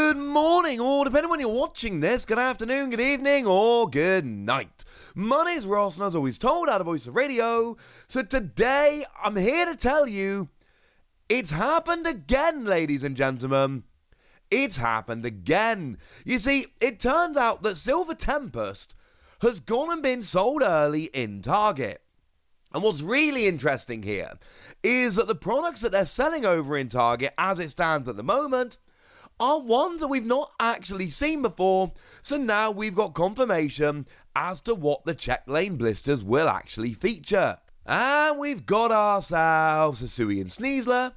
Good morning, or depending on when you're watching this, good afternoon, good evening, or good night. My name's Ross, and as always told, out of Voice of Radio. So today, I'm here to tell you, it's happened again, ladies and gentlemen. It's happened again. You see, it turns out that Silver Tempest has gone and been sold early in Target. And what's really interesting here is that the products that they're selling over in Target, as it stands at the moment, are ones that we've not actually seen before, so now we've got confirmation as to what the check lane blisters will actually feature. And we've got ourselves Hisuian Sneasler,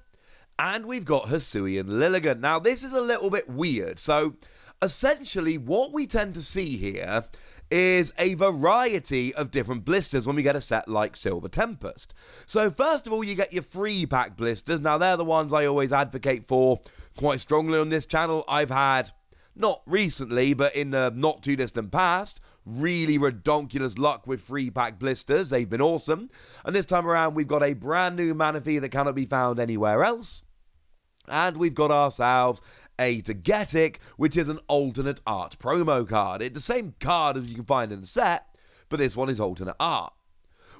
and we've got Hisuian Lilligant. Now this is a little bit weird, so essentially what we tend to see here is a variety of different blisters when we get a set like Silver Tempest. So first of all, you get your free pack blisters. Now they're the ones I always advocate for quite strongly on this channel. I've had, not recently, but in the not too distant past, really redonkulous luck with free pack blisters. They've been awesome. And this time around, we've got a brand new Manaphy that cannot be found anywhere else. And we've got ourselves a Togetic, which is an alternate art promo card. It's the same card as you can find in the set, but this one is alternate art.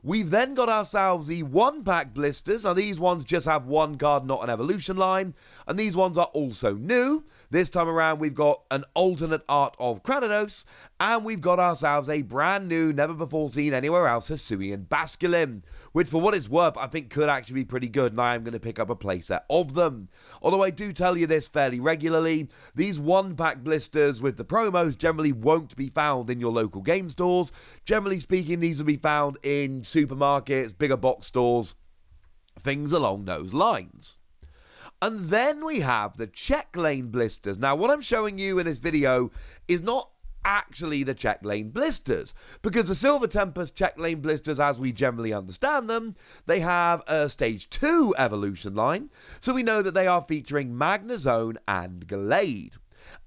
We've then got ourselves the one-pack blisters. Now, these ones just have one card, not an evolution line. And these ones are also new. This time around, we've got an alternate art of Cranidos. And we've got ourselves a brand new, never before seen anywhere else, Hisuian Basculin, which for what it's worth, I think could actually be pretty good. And I am going to pick up a playset of them. Although I do tell you this fairly regularly, these one-pack blisters with the promos generally won't be found in your local game stores. Generally speaking, these will be found in supermarkets, bigger box stores, things along those lines. And then we have the check lane blisters. Now, what I'm showing you in this video is not actually the check lane blisters, because the Silver Tempest check lane blisters, as we generally understand them, they have a stage 2 evolution line, so we know that they are featuring Magnezone and Gallade.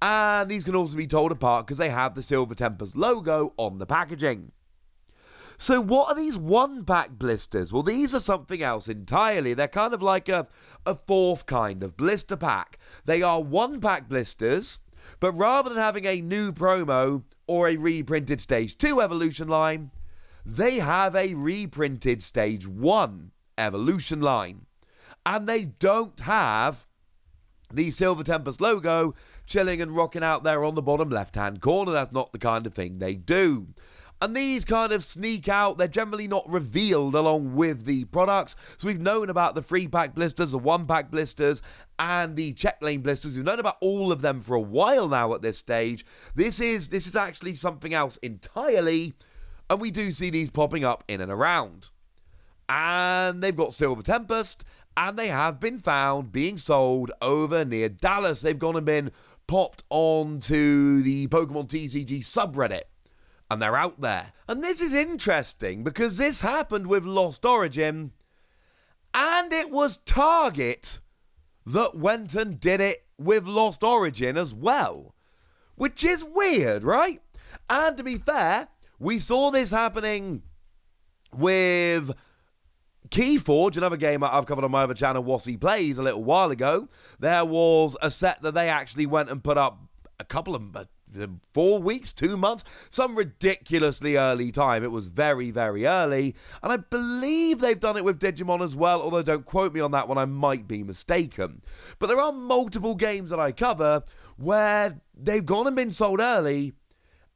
And these can also be told apart because they have the Silver Tempest logo on the packaging. So what are these one-pack blisters? Well, these are something else entirely. They're kind of like a fourth kind of blister pack. They are one-pack blisters, but rather than having a new promo or a reprinted Stage 2 evolution line, they have a reprinted Stage 1 evolution line. And they don't have the Silver Tempest logo chilling and rocking out there on the bottom left-hand corner. That's not the kind of thing they do. And these kind of sneak out. They're generally not revealed along with the products. So we've known about the free pack blisters, the one pack blisters, and the check lane blisters. We've known about all of them for a while now at this stage. This is actually something else entirely. And we do see these popping up in and around. And they've got Silver Tempest, and they have been found being sold over near Dallas. They've gone and been popped onto the Pokémon TCG subreddit. And they're out there. And this is interesting because this happened with Lost Origin, and it was Target that went and did it with Lost Origin as well, which is weird, right? And to be fair, we saw this happening with Keyforge, another game I've covered on my other channel, Wassy Plays, a little while ago. There was a set that they actually went and put up a couple of 4 weeks, 2 months, some ridiculously early time. It was very, very early. And I believe they've done it with Digimon as well, although don't quote me on that one, I might be mistaken. But there are multiple games that I cover where they've gone and been sold early,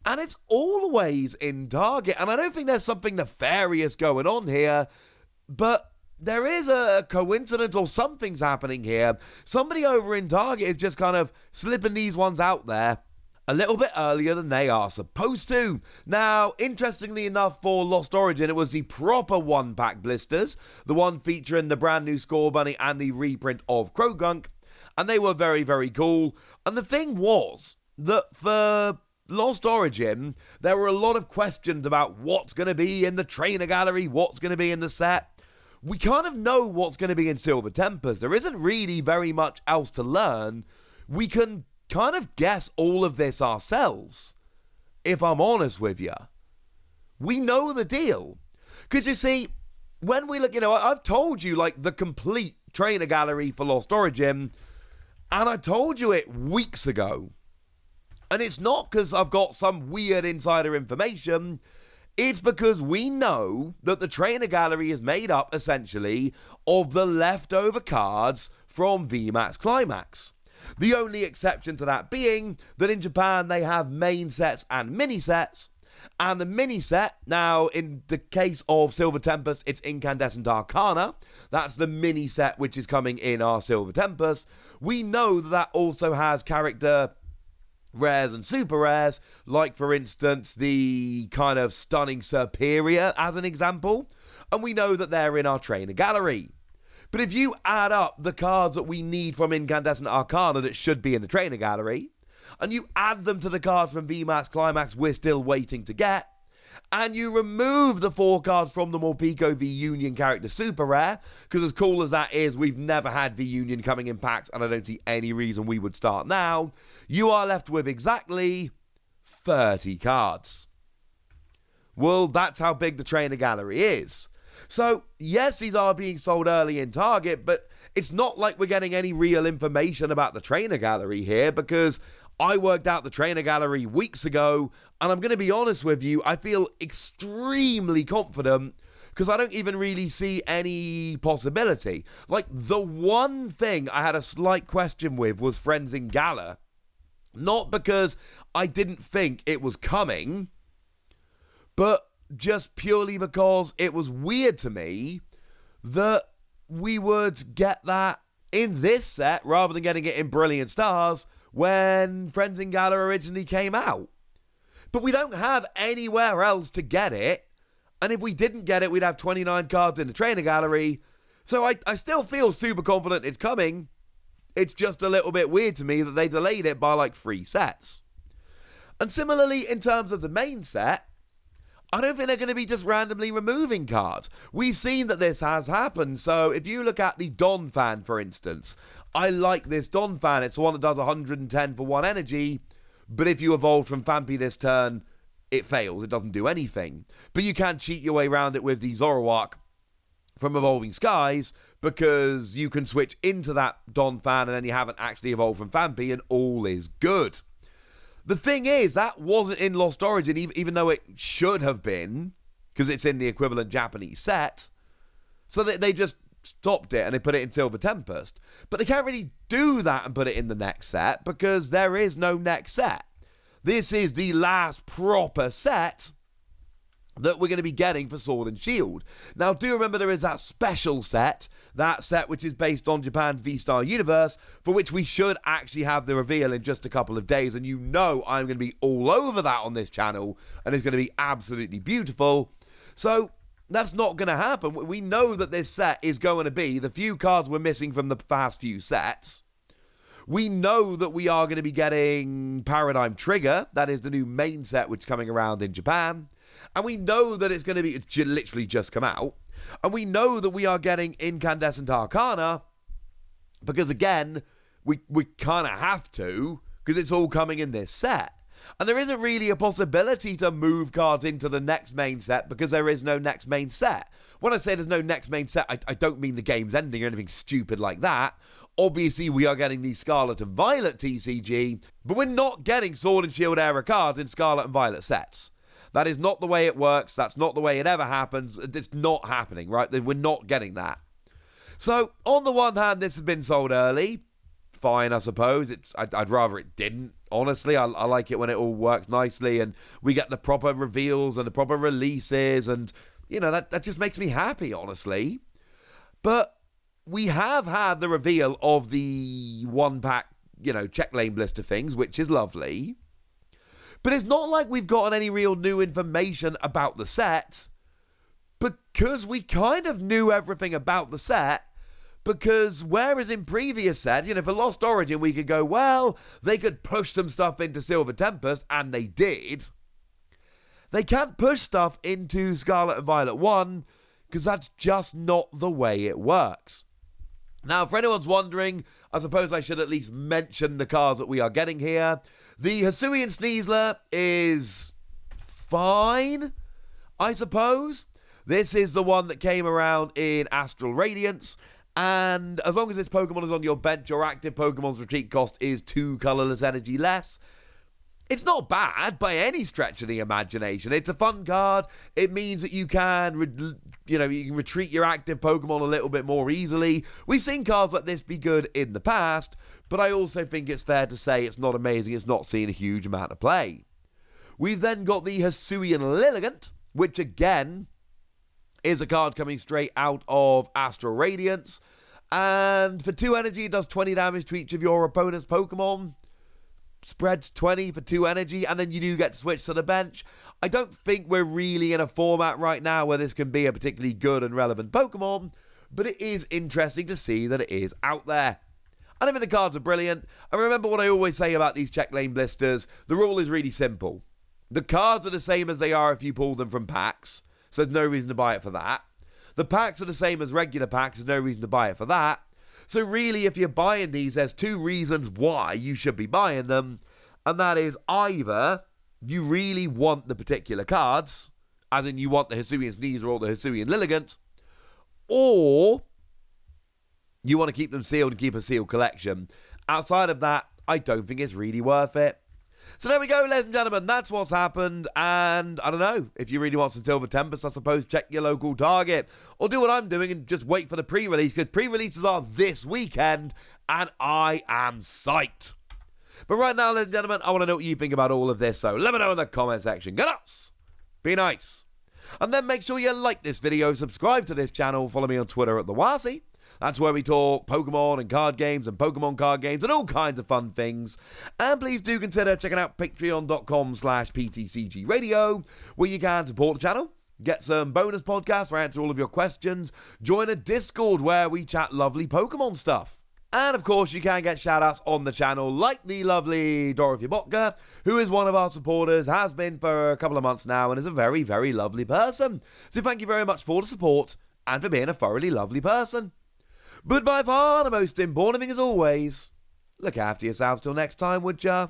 and it's always in Target. And I don't think there's something nefarious going on here, but there is a coincidence or something's happening here. Somebody over in Target is just kind of slipping these ones out there a little bit earlier than they are supposed to. Now, interestingly enough, for Lost Origin, it was the proper one-pack blisters, the one featuring the brand new Score Bunny and the reprint of Krogunk, and they were very, very cool. And the thing was that for Lost Origin, there were a lot of questions about what's going to be in the trainer gallery, what's going to be in the set. We kind of know what's going to be in Silver Tempest. There isn't really very much else to learn. We can kind of guess all of this ourselves, if I'm honest with you. We know the deal. Because you see, when we look, I've told you, like, the complete trainer gallery for Lost Origin, and I told you it weeks ago. And it's not because I've got some weird insider information. It's because we know that the trainer gallery is made up, essentially, of the leftover cards from VMAX Climax. The only exception to that being that in Japan they have main sets and mini sets. And the mini set, now in the case of Silver Tempest, it's Incandescent Arcana. That's the mini set which is coming in our Silver Tempest. We know that that also has character rares and super rares, like for instance the kind of stunning Superior as an example. And we know that they're in our trainer gallery. But if you add up the cards that we need from Incandescent Arcana that should be in the trainer gallery, and you add them to the cards from VMAX Climax we're still waiting to get, and you remove the 4 cards from the Morpeko V-Union character Super Rare, because as cool as that is, we've never had V-Union coming in packs, and I don't see any reason we would start now, you are left with exactly 30 cards. Well, that's how big the trainer gallery is. So, yes, these are being sold early in Target, but it's not like we're getting any real information about the trainer gallery here, because I worked out the trainer gallery weeks ago, and I'm going to be honest with you, I feel extremely confident, because I don't even really see any possibility. Like, the one thing I had a slight question with was Friends in Gala. Not because I didn't think it was coming, but just purely because it was weird to me that we would get that in this set rather than getting it in Brilliant Stars when Friends in Gala originally came out. But we don't have anywhere else to get it, and if we didn't get it, we'd have 29 cards in the trainer gallery. So I still feel super confident it's coming. It's just a little bit weird to me that they delayed it by like 3 sets. And similarly, in terms of the main set, I don't think they're going to be just randomly removing cards. We've seen that this has happened. So if you look at the Don fan, for instance, I like this Don fan. It's the one that does 110 for 1 energy. But if you evolve from Fampi this turn, it fails. It doesn't do anything. But you can cheat your way around it with the Zoroark from Evolving Skies, because you can switch into that Don fan and then you haven't actually evolved from Fampi and all is good. The thing is, that wasn't in Lost Origin, even though it should have been, because it's in the equivalent Japanese set. So they just stopped it and they put it in Silver Tempest. But they can't really do that and put it in the next set, because there is no next set. This is the last proper set that we're going to be getting for Sword and Shield. Now, do remember there is that special set, which is based on Japan's V-Star universe, for which we should actually have the reveal in just a couple of days, and you know I'm going to be all over that on this channel, and it's going to be absolutely beautiful. So, that's not going to happen. We know that this set is going to be the few cards we're missing from the past few sets. We know that we are going to be getting Paradigm Trigger, that is the new main set which is coming around in Japan. And we know that it's going to be, it's literally just come out. And we know that we are getting Incandescent Arcana, because again, we kind of have to, because it's all coming in this set. And there isn't really a possibility to move cards into the next main set, because there is no next main set. When I say there's no next main set, I don't mean the game's ending or anything stupid like that. Obviously, we are getting the Scarlet and Violet TCG, but we're not getting Sword and Shield era cards in Scarlet and Violet sets. That is not the way it works. That's not the way it ever happens. It's not happening, right? We're not getting that. So, on the one hand, this has been sold early. Fine, I suppose. I'd rather it didn't. Honestly, I like it when it all works nicely and we get the proper reveals and the proper releases, and, you know, that just makes me happy, honestly. But we have had the reveal of the 1-pack, you know, check lane blister things, which is lovely. But it's not like we've gotten any real new information about the set, because we kind of knew everything about the set, because whereas in previous sets, you know, for Lost Origin, we could go, well, they could push some stuff into Silver Tempest, and they did. They can't push stuff into Scarlet and Violet 1, because that's just not the way it works. Now, for anyone's wondering, I suppose I should at least mention the cards that we are getting here. The Hisuian Sneasler is fine, I suppose. This is the one that came around in Astral Radiance, and as long as this Pokemon is on your bench, your active Pokemon's retreat cost is 2 colorless energy less. It's not bad by any stretch of the imagination. It's a fun card. It means that you can, you can retreat your active Pokemon a little bit more easily. We've seen cards like this be good in the past, but I also think it's fair to say it's not amazing. It's not seen a huge amount of play. We've then got the Hisuian Lilligant, which again is a card coming straight out of Astral Radiance. And for 2 energy, it does 20 damage to each of your opponent's Pokemon. Spreads 20 for 2 energy, and then you do get to switch to the bench. I don't think we're really in a format right now where this can be a particularly good and relevant Pokemon, but it is interesting to see that it is out there. I think the cards are brilliant. And remember what I always say about these check lane blisters. The rule is really simple. The cards are the same as they are if you pull them from packs, so there's no reason to buy it for that. The packs are the same as regular packs, there's no reason to buy it for that. So really, if you're buying these, there's 2 reasons why you should be buying them. And that is either you really want the particular cards, as in you want the Hisuian Sneasel or the Hisuian Lilligant, or you want to keep them sealed and keep a sealed collection. Outside of that, I don't think it's really worth it. So there we go, ladies and gentlemen, that's what's happened, and I don't know, if you really want some Silver Tempest, I suppose check your local Target, or do what I'm doing and just wait for the pre-release, because pre-releases are this weekend, and I am psyched. But right now, ladies and gentlemen, I want to know what you think about all of this, so let me know in the comment section. Go nuts! Be nice. And then make sure you like this video, subscribe to this channel, follow me on Twitter at TheWasi. That's where we talk Pokemon and card games and Pokemon card games and all kinds of fun things. And please do consider checking out patreon.com/PTCG Radio, where you can support the channel, get some bonus podcasts where I answer all of your questions, join a Discord where we chat lovely Pokemon stuff. And of course, you can get shout-outs on the channel, like the lovely Dorothy Botka, who is one of our supporters, has been for a couple of months now, and is a very, very lovely person. So thank you very much for the support, and for being a thoroughly lovely person. But by far the most important thing, as always, look after yourselves till next time, would ya?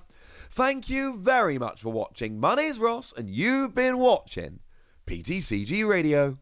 Thank you very much for watching. My name's Ross, and you've been watching PTCG Radio.